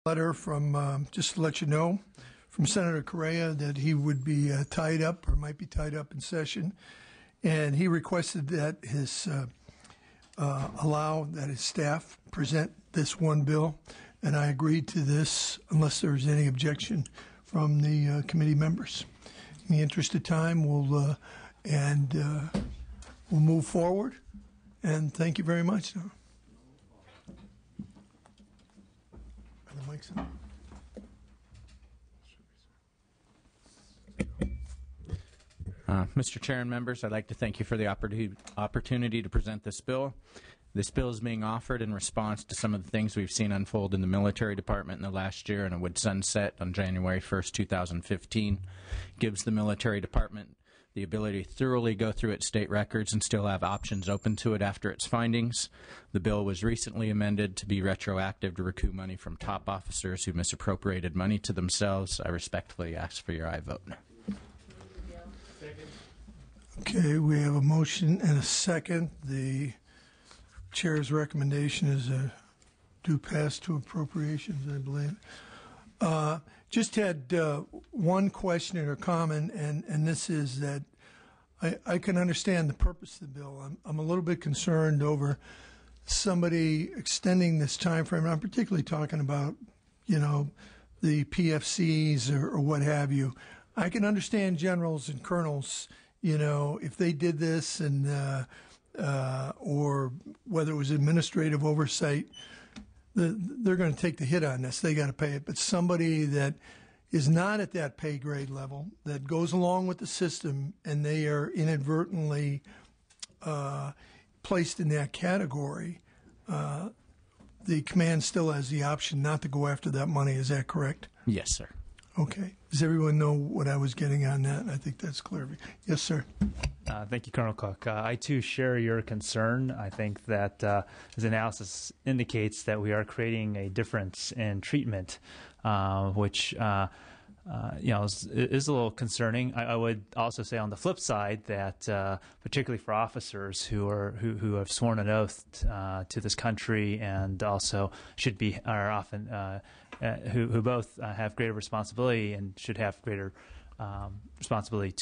Letter from, just to let you know, from Senator Correa that he would be tied up or might be tied up in session. And he requested that his allow that his staff present this one bill. And I agreed to this unless there's any objection from the committee members. In the interest of time, we'll move forward. And thank you very much. Are the mics on? Mr. Chair and members, I'd like to thank you for the opportunity to present this bill. This bill is being offered in response to some of the things we've seen unfold in the military department in the last year, and it would sunset on January 1st, 2015. It gives the military department the ability to thoroughly go through its state records and still have options open to it after its findings. The bill was recently amended to be retroactive to recoup money from top officers who misappropriated money to themselves. I respectfully ask for your aye vote. Okay, we have a motion and a second. The chair's recommendation is a due pass to appropriations, I believe. Just had one question or comment, and this is that I can understand the purpose of the bill. I'm a little bit concerned over somebody extending this time frame. I'm particularly talking about, the PFCs or what have you. I can understand generals and colonels, if they did this and or whether it was administrative oversight, they're going to take the hit on this. They got to pay it. But somebody that is not at that pay grade level, that goes along with the system, and they are inadvertently placed in that category, the command still has the option not to go after that money. Is that correct? Yes, sir. Okay. Does everyone know what I was getting on that? I think that's clear. Yes, sir. Thank you, Colonel Cook. I, too, share your concern. I think that this analysis indicates that we are creating a difference in treatment, which is a little concerning. I would also say on the flip side that particularly for officers who have sworn an oath to this country and also are often who both have greater responsibility and should have greater responsibility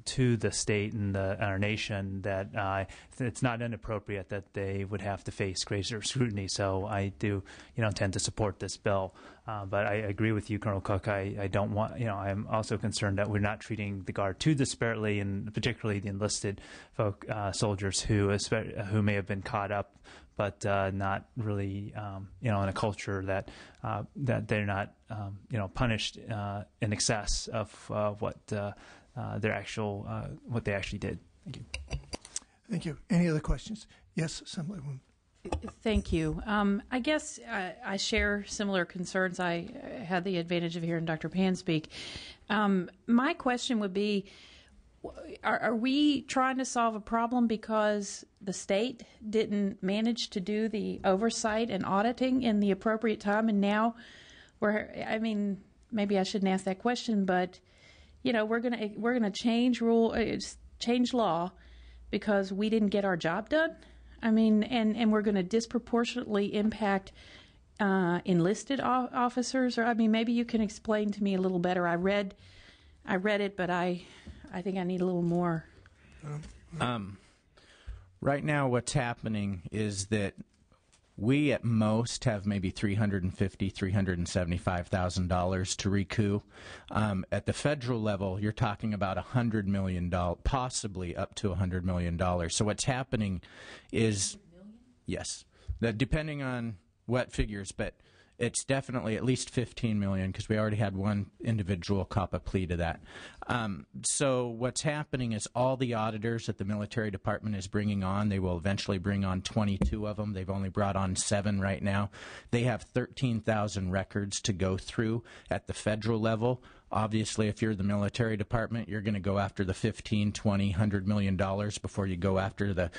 to the state and our nation, that it's not inappropriate that they would have to face greater scrutiny. So I do, intend to support this bill. But I agree with you, Colonel Cook. I don't want, I'm also concerned that we're not treating the Guard too disparately, and particularly the enlisted soldiers who may have been caught up, but not really, in a culture that they're not, punished in excess of what what they actually did. Thank you. Thank you. Any other questions? Yes, Assemblywoman. Thank you. I guess I share similar concerns. I had the advantage of hearing Dr. Pan speak. My question would be, are we trying to solve a problem because the state didn't manage to do the oversight and auditing in the appropriate time, and now maybe I shouldn't ask that question, but we're gonna change law because we didn't get our job done? And we're going to disproportionately impact enlisted officers, or maybe you can explain to me a little better. I read it, but I think I need a little more. Right now, what's happening is that we at most have maybe $350,000, $375,000 to recoup. At the federal level, you're talking about $100 million, possibly up to $100 million. So what's happening is, yes, that depending on what figures, but it's definitely at least $15 million because we already had one individual cop a plea to that. So what's happening is all the auditors that the military department is bringing on, they will eventually bring on 22 of them. They've only brought on 7 right now. They have 13,000 records to go through at the federal level. Obviously, if you're the military department, you're going to go after the $15, $20, $100 million before you go after the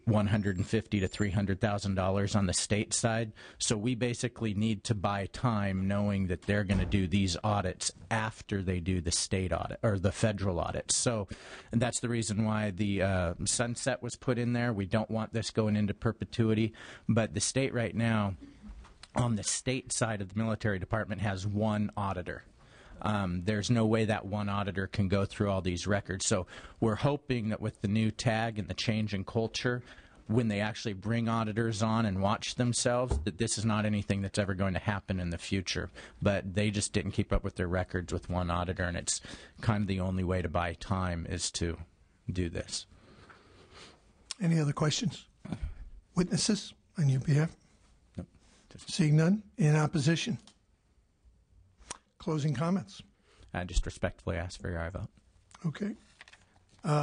$150,000 to $300,000 on the state side. So we basically need to buy time knowing that they're going to do these audits after they do the state audit or the federal audit. So, and that's the reason why the sunset was put in there. We don't want this going into perpetuity. But the state right now, on the state side of the military department has one auditor. There's no way that one auditor can go through all these records. So we're hoping that with the new tag and the change in culture, when they actually bring auditors on and watch themselves, that this is not anything that's ever going to happen in the future. But they just didn't keep up with their records with one auditor, and it's kind of the only way to buy time is to do this. Any other questions? Witnesses on your behalf? Nope. Seeing none, in opposition? Closing comments? I just respectfully ask for your aye vote. Okay.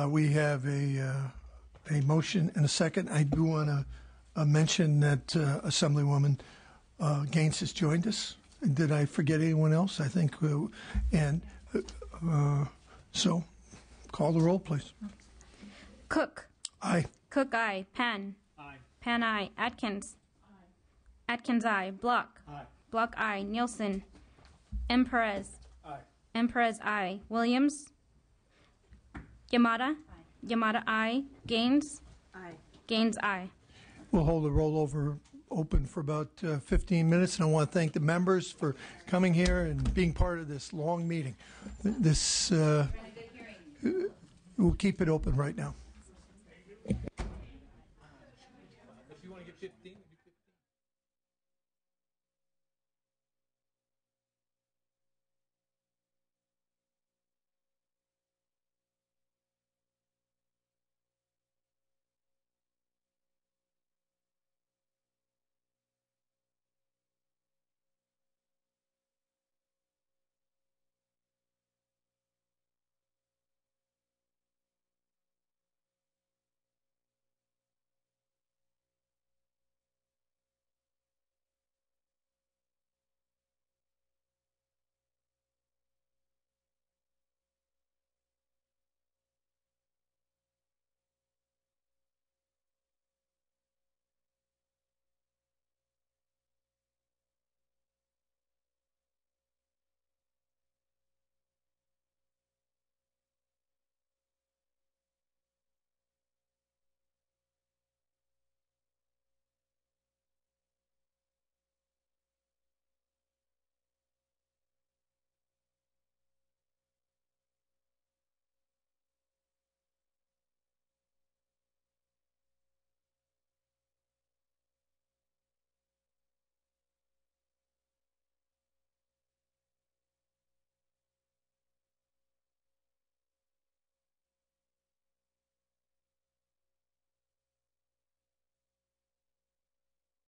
We have a motion and a second. I do want to mention that Assemblywoman Gaines has joined us. Did I forget anyone else? I think, so call the roll, please. Cook. Aye. Cook, aye. Pan. Aye. Pan, aye. Atkins. Aye. Atkins, aye. Block. Aye. Block, aye. Nielsen. M. Perez. Aye. M. Perez, aye. Williams. Yamada. Aye. Yamada, aye. Gaines. Aye. Gaines, aye. We'll hold the rollover open for about 15 minutes, and I want to thank the members for coming here and being part of this long meeting. We'll keep it open right now.